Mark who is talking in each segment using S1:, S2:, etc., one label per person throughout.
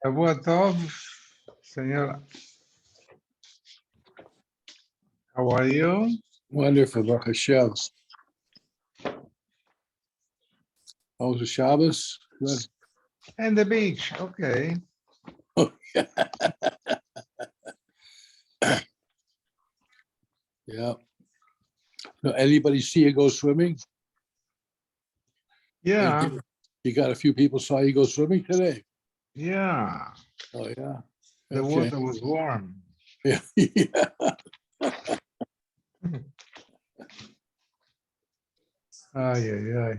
S1: Shavua Tov, Señor. How are you?
S2: Wonderful, Baruch Hashem. How was the Shabbos? Good.
S1: And the beach, okay.
S2: Yeah. No, anybody see you go swimming?
S1: Yeah,
S2: You got a few people saw you go swimming today?
S1: yeah.
S2: Oh, yeah.
S1: The
S2: Okay.
S1: water was warm.
S2: Yeah. Yeah.
S1: Ay, ay, ay.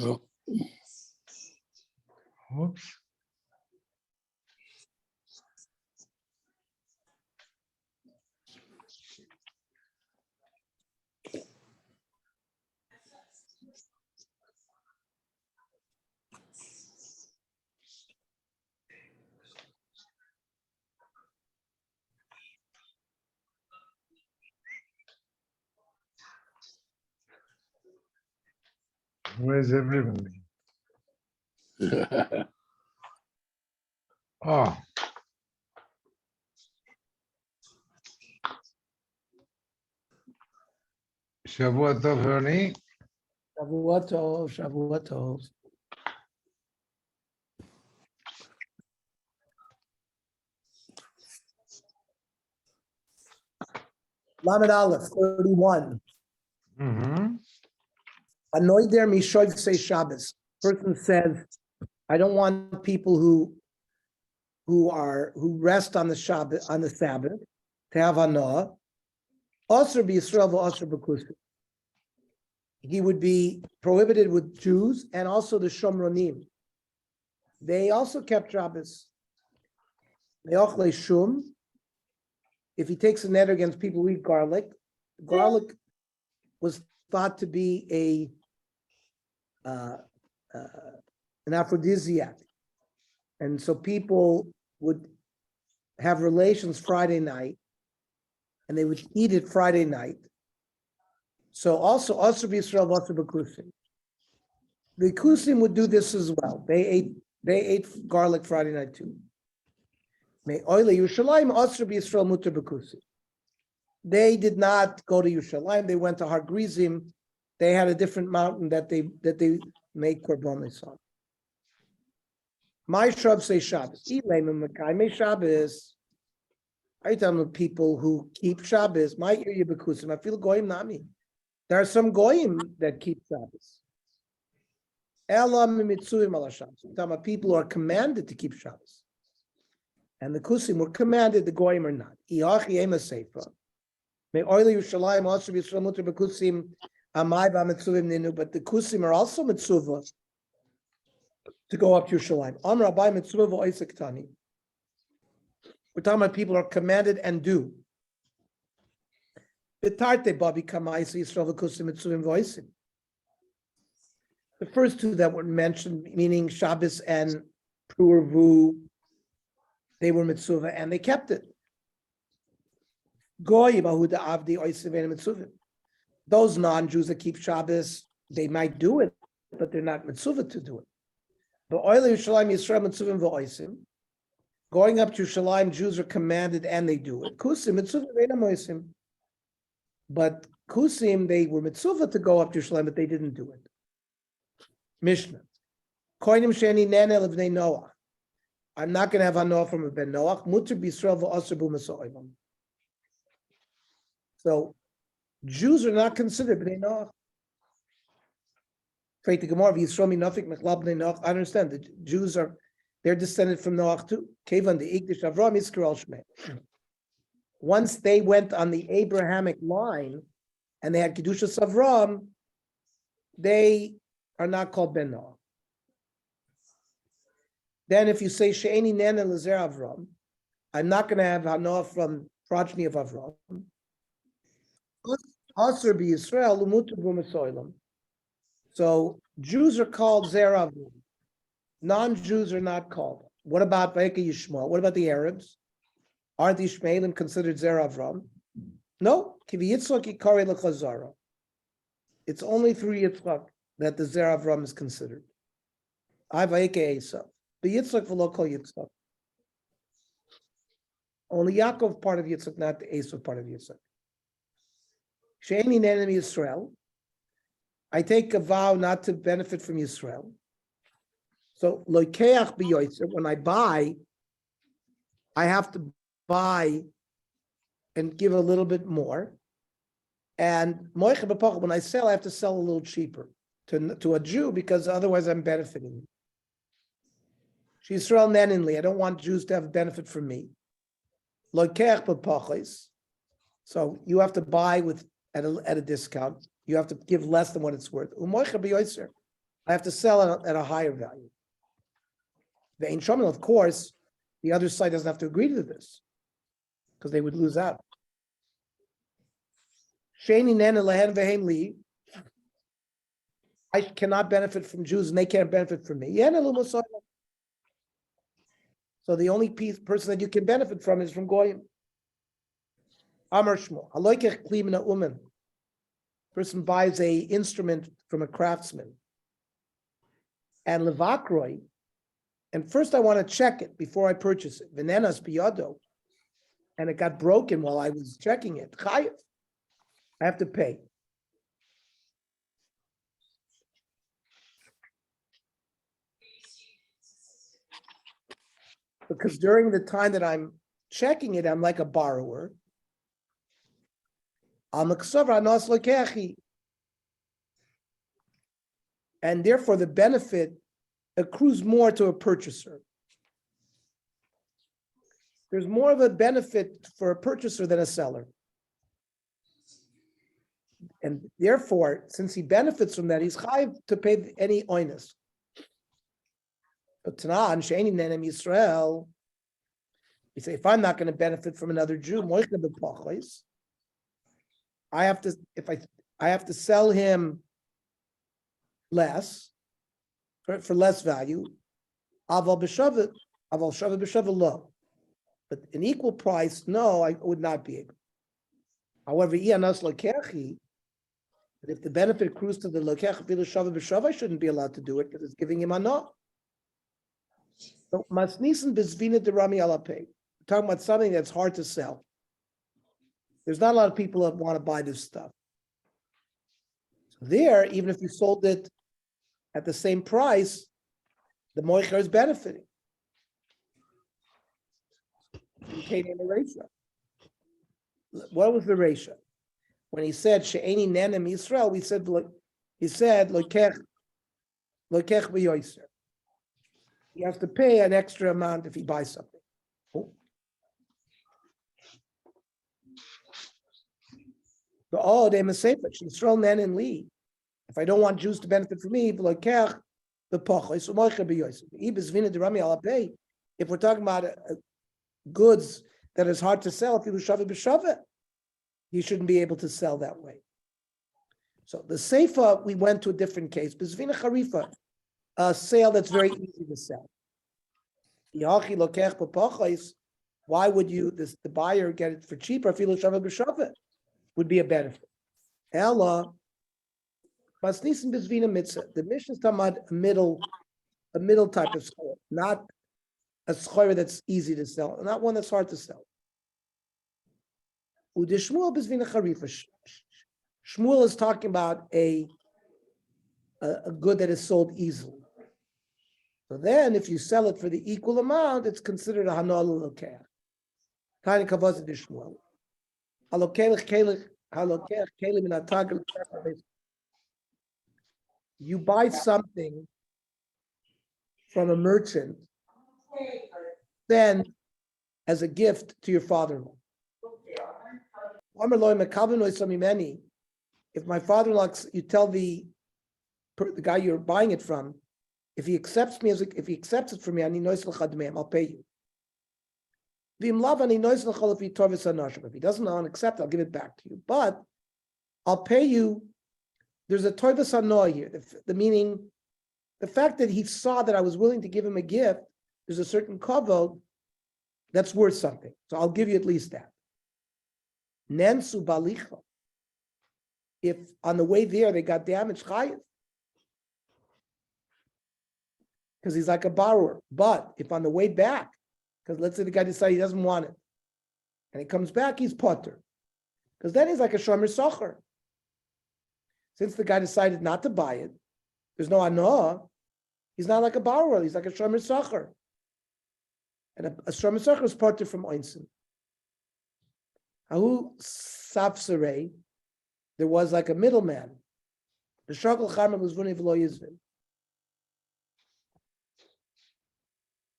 S2: Oh,
S1: Oops. Where's everybody? Oh, Shavua Tov, Ernie.
S3: Shavua Tov, Shavua Tov. Lamed Aleph, 31.
S1: Mm-hmm.
S3: Anoider mishoiv say Shabbos. Person says, I don't want people who rest on the Shabbat, on the Sabbath, to have anoah. Osir b'Yisrael v'osir b'kusim. He would be prohibited with Jews and also the Shomronim. They also kept Shabbos. Me'ochlei shum. If he takes a net against people who eat garlic was thought to be an aphrodisiac, and so people would have relations Friday night, and they would eat it Friday night. So also Asr b'Yisrael, Asr b'Kusim. The Kusim would do this as well. They ate garlic Friday night too. May oile Yerushalayim Asr b'Yisrael muter b'Kusim. They did not go to Yerushalayim. They went to Har Grizim. They had a different mountain that they made korbanos on. My shrub say Shabbos. May Shabbos. I tell them people who keep Shabbos. My area bekusim. I feel goyim nami. There are some goyim that keep Shabbos. Elam mitzuim ala Shabbos. People who are commanded to keep Shabbos, and the kusim were commanded. The goyim are not. Iachi ema seifa. May oily Yerushalayim also be Yisrael muter bekusim. Amai b'mitzuim ninu. But the kusim are also mitzuva to go up to Yerushalayim. Amar Abai mitzvah v'oisek tani. We're talking about people who are commanded and do. B'tarte babi kamais Yisrael v'kusim mitzuvim v'oisim. The first two that were mentioned, meaning Shabbos and Purvu, they were mitzvah and they kept it. Goy bahuda avdi oisim and mitzuvim. Those non-Jews that keep Shabbos, they might do it, but they're not mitzvah to do it. But oil Yerushalayim Yisrael mitzuvim v'oisim. Going up to Yerushalayim, Jews are commanded and they do it. Kusim mitzvah ve'ena moisim. But Kusim, they were mitzvah to go up to Yerushalayim, but they didn't do it. Mishnah. Koinim sheni nene levnei Noach. I'm not going to have Hanoah from a ben Noach. Muter b'Yisrael v'osir b'Maso'imim. So Jews are not considered b'nei Noach. I understand the Jews they're descended from Noach too. Once they went on the Abrahamic line and they had Kedushas Avram, they are not called Ben Noach. Then if you say She'eni Nen Lezer Avram, I'm not going to have Hanoah from progeny of Avram. Asr b'Yisrael umutu b'Masoilam. So Jews are called Zerav. Non-Jews are not called. What about Vayika Yishmael? What about the Arabs? Are the Ishmaelim considered Zera Avram? No. Kivi Yitzchak Yikari L'Chazara. It's only through Yitzchak that the Zera Avram is considered. I Vayike Esav. But Yitzchak v'lo kol Yitzchak. Only Yaakov part of Yitzchak, not the Esav part of Yitzchak. She'eni enemy Yisrael. I take a vow not to benefit from Yisrael. So loikeach b'yoytzer. When I buy, I have to buy and give a little bit more. And moicha b'pach, when I sell, I have to sell a little cheaper to a Jew because otherwise I'm benefiting. Yisrael neninli. I don't want Jews to have a benefit from me. Loikeach b'pachos. So you have to buy at a discount. You have to give less than what it's worth. Umoicha b'yoytzer. I have to sell at a higher value. The Ein Shomel, of course, the other side doesn't have to agree to this because they would lose out. Sheni nen lehen vehem li. I cannot benefit from Jews and they can't benefit from me. So the only person that you can benefit from is from Goyim. Amar Shmuel. Haloikech kli min ha'umen. Person buys a instrument from a craftsman. And levakroi. And first I want to check it before I purchase it. Venenas biyado. And it got broken while I was checking it. Chayev. I have to pay. Because during the time that I'm checking it, I'm like a borrower. And therefore the benefit accrues more to a purchaser. There's more of a benefit for a purchaser than a seller. And therefore, since he benefits from that, he's chayav to pay any oinus. But Tanan, Sheini Nenem Yisrael, we say, if I'm not going to benefit from another Jew, I have to sell him less for less value. Aval b'shavet lo. But an equal price, no, I would not be able. However, ianas lokechi, but if the benefit accrues to the lokech v'lo shavet b'shavet, I shouldn't be allowed to do it because it's giving him anah. So masnisen bezvina derami alapei. We're talking about something that's hard to sell. There's not a lot of people that want to buy this stuff. So there, even if you sold it at the same price, the moicher is benefiting. You paid in the ratio. What was the ratio? When he said she'eni nenem Yisrael, he said lokech b'yoyser. He has to pay an extra amount if he buys something. Oh, they must say, but Yisrael nen and li. If I don't want Jews to benefit from me, if we're talking about goods that is hard to sell, if you shove it, you shouldn't be able to sell that way. So the seifa, we went to a different case. Bezvina charifa, a sale that's very easy to sell. Why would the buyer get it for cheaper? If you shove it, would be a benefit. Ella, masnisim bezvina mitzvah. The Mishnah is talking about a middle type of schor, not a schor that's easy to sell, not one that's hard to sell. Udishmuel bezvina charifa. Shmuel is talking about a good that is sold easily. So then, if you sell it for the equal amount, it's considered a hanal lokeh. Tiny kavaz dishmuel. You buy something from a merchant, then as a gift to your father-in-law. If my father-in-law, you tell the guy you're buying it from, if he accepts it from me, I'll pay you. If he doesn't want to accept, I'll give it back to you. But I'll pay you. There's a toivas hanoah here. The meaning, the fact that he saw that I was willing to give him a gift, there's a certain kavod That's worth something. So I'll give you at least that. Nensu balicha. If on the way there they got damaged, chayiv. Because he's like a borrower. But if on the way back, because let's say the guy decides he doesn't want it, and he comes back, he's potter. Because then he's like a shomer socher. Since the guy decided not to buy it, there's no anoah, he's not like a borrower, he's like a shomer socher. And a shomer socher is potter from oinsin. Ahu safsarei, there was like a middleman. The shakal charma was v'nei v'lo yizvin.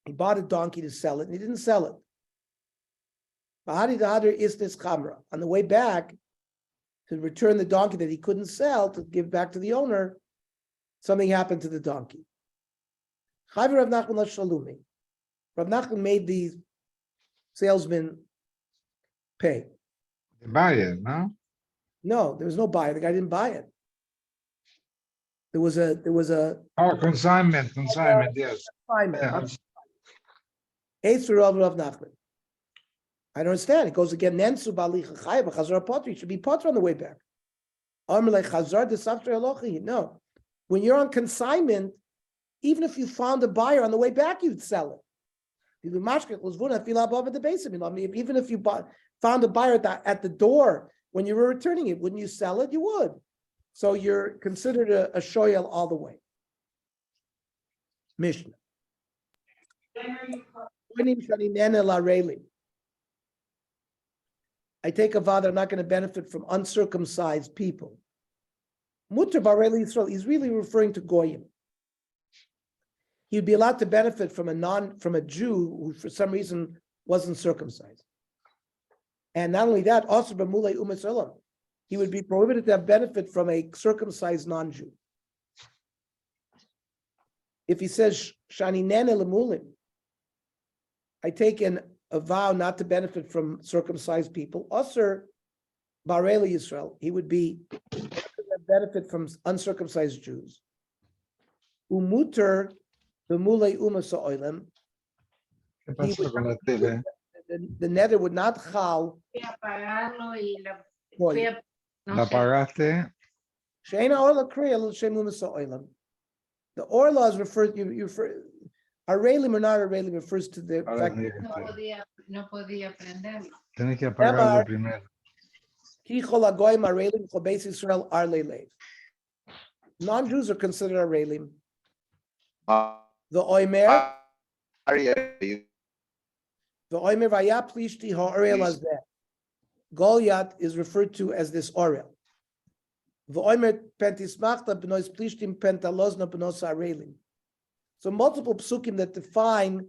S3: He bought a donkey to sell it, and he didn't sell it. Bahadi dahadar is this chamra. On the way back, to return the donkey that he couldn't sell, to give back to the owner, something happened to the donkey. Chayv Rav Nachman la shalumi. Rav Nachman made the salesman pay.
S1: The buyer, no?
S3: No, there was no buyer. The guy didn't buy it. There was a
S1: Oh, consignment, yes.
S3: assignment.
S1: Yeah.
S3: Eitz Rav Nachman. I don't understand. It goes again. Nensu balicha chayav chazar potter. You should be potter on the way back. No, when you're on consignment, even if you found a buyer on the way back, you'd sell it. Even if you found a buyer at the door when you were returning it, wouldn't you sell it? You would. So you're considered a shoyel all the way. Mishnah. I take a vow that I'm not going to benefit from uncircumcised people. Mutter bareli Yisrael, he's really referring to Goyim. He'd be allowed to benefit from a Jew who for some reason wasn't circumcised. And not only that, also b'mulei umas olam, he would be prohibited to have benefit from a circumcised non-Jew. If he says shani nene lemulim, I take a vow not to benefit from circumcised people, Osir Bareli Yisrael, he would be benefit from uncircumcised Jews. Umuter b'mulei umas olam, the nether would not chal.
S1: La pagaste.
S3: Sheina orla kriya l'shem umas olam. The orla is referred. You refer. Arelim or not arelim refers to the fact.
S4: No podía aprenderlo.
S1: Tienes que apagarlo primero.
S3: Non-Jews are considered arelim. The oimer vaya plishti ha'orel azeh. Goliath is referred to as this orel. The oimer pentismachta b'nois plishtim pentalozna b'nos arelim. So multiple psukim that define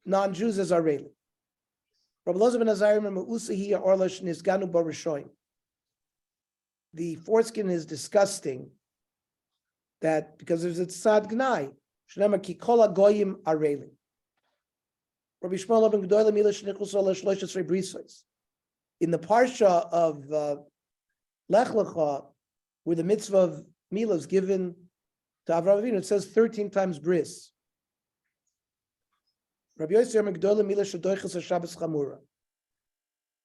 S3: non-Jews as arelim. The foreskin is disgusting. That because there's a tzad gnai. Shnema ki kol hagoyim arelim. Rabbi Shmuel ben Gedolah mila shnichus ala shlosh esrei brisos. In the parsha of Lech Lecha, where the mitzvah of Mila is given to Avraham Avinu, it says 13 times bris. Rabbi Yosef ben Gedolah mila shadoiches Shabbos chamura.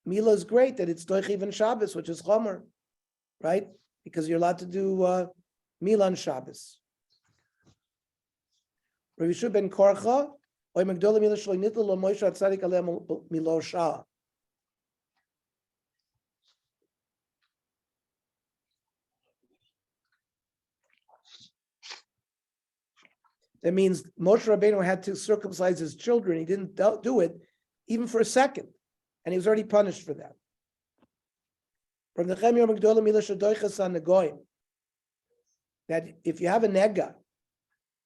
S3: Mila is great that it's doich even Shabbos, which is chomer, right? Because you're allowed to do Mila on Shabbos. Rabbi Yeshua ben Korcha, oy Megdolah mila shlo nitlo lo Moshe atzadik aleh milo shah. That means Moshe Rabbeinu had to circumcise his children. He didn't do it even for a second, and he was already punished for that. From the Chem Yom Megdolah mila shadoiches on the goyim, that if you have a nega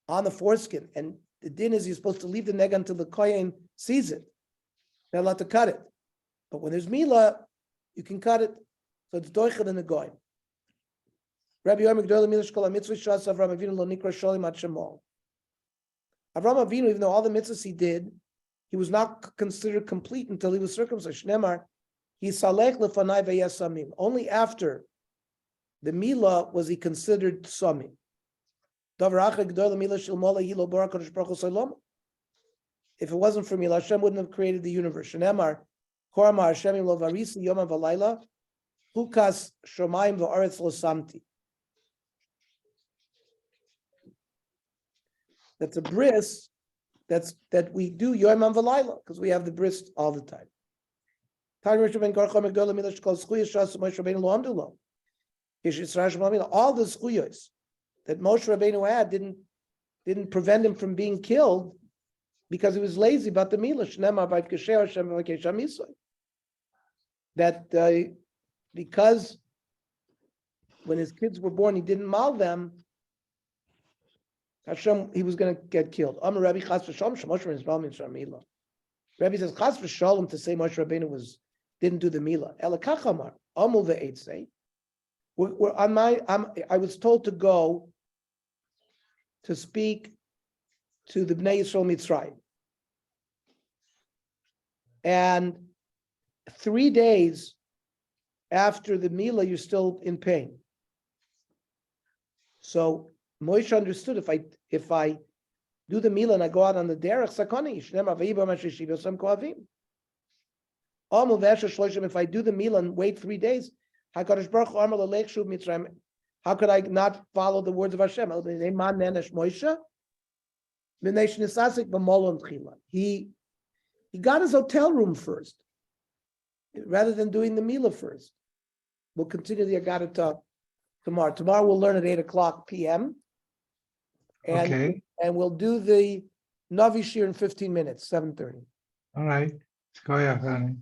S3: on the foreskin, and the din is you're supposed to leave the nega until the kohen sees it, they're allowed to cut it. But when there's mila, you can cut it. So it's doichet in the goyim. Rabbi Yomi Nedarim Daf Shkol mitzvah shas Avraham Avinu lo nikra sholim at shemol. Avraham Avinu, even though all the mitzvahs he did, he was not considered complete until he was circumcised. Shnemar, he salech lefanai veyasamim. Only after the Mila was he considered Sami. If it wasn't for Mila, Hashem wouldn't have created the universe. Shenemar, Korma Hashem lo varisi yom v'layla, hukas shomayim v'aretz lo samti. That's a bris. That we do Yom v'layla because we have the bris all the time. All the schuyos that Moshe Rabbeinu had didn't prevent him from being killed because he was lazy about the milah. That because when his kids were born, he didn't mal them. Hashem, he was going to get killed. Rabbi says chas v'shalom to say Moshe Rabbeinu didn't do the milah. Elakachamar amul ve'etzei. I was told to go to speak to the Bnei Yisrael Mitzrayim. And 3 days after the Milah, you're still in pain. So Moshe understood if I do the Milah and I go out on the derech sakoni, if I do the Milah and wait 3 days, how could I not follow the words of Hashem? He got his hotel room first, rather than doing the Milah first. We'll continue the Agadah tomorrow. Tomorrow we'll learn at 8:00 p.m. And we'll do the Navi Shir in 15 minutes, 7:30.
S1: All right. Let's go, honey.